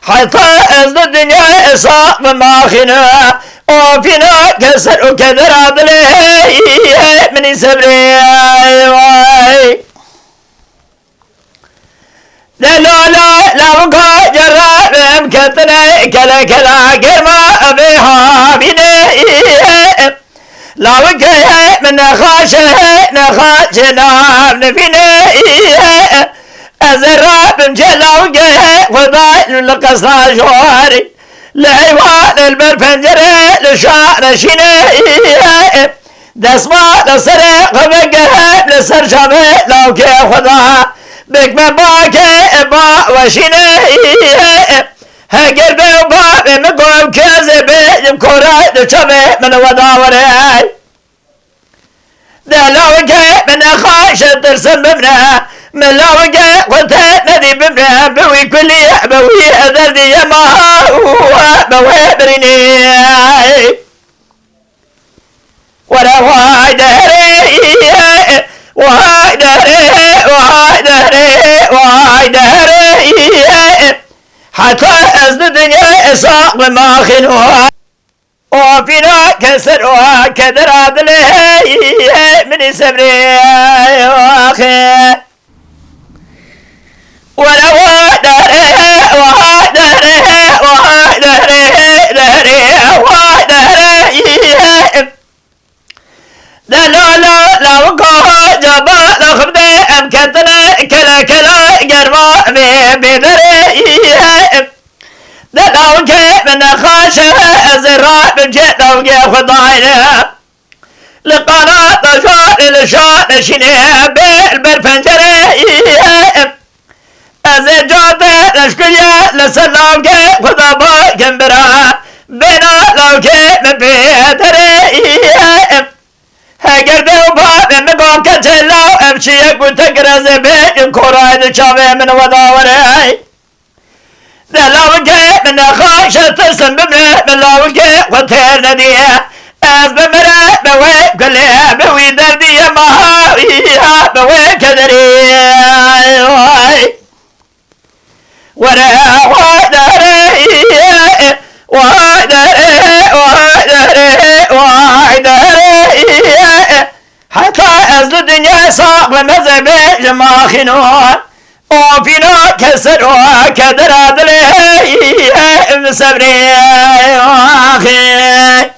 حتى أزد الدنيا إصاب ماخنا وفينا كسر وكدر عدله من سبري لا لا لا لا وقا جرب كتنا كلا كلا كرما بها بني لا وقا من نخاشنا نفيني أزراب مجلا وقا وضايل لقصنا جواري لعيوان البرفنجرة لشعر شيني دسما لسرق وبقى لسر شامي لو كي خدا بك من باكي با وشيني هاجر بي وبابي مقوم كذبي مكورا لشامي من وداوري ده لو كي من خاشة ترسم بمنا من لو كي قلت ندي بمنا بوي كلي بوي أدردي يما بوي بريني ولا واي دهري واي دهري واي دهري واي دهري حتى أزد الدنيا إصاق ما خنوها وفينا كسر وكدر عدله من سبري واخي ولا واي دهري واي دهري واي دهري دهري واي دهري لا لا لا لا وقوها جبا لخبدي أمكتنا كلا كلا قرما بدري لا لا وقي من خاشة أزرع بجيت لو قي خضاينا لقناة شان لشان شنيه بالبرفنجري أزر جوته لشكلية لسلام قي خضا باي كمبرا بنا لو قي من بيتري هاجر بي وباب مقام كتلو امشي قلت اقرز بين كوراي شامي من وداوري لا وقي من خاشة ترسم بمنا من لا وقي وتير نديه از بمرا بوي كلها بوي دردي مهاويها بوي كدري ورا وادري وادري وادري وادري حتى أزل الدنيا صاق لمزبي جما خنوان وفينا كسر وكدر عدله من سبري واخي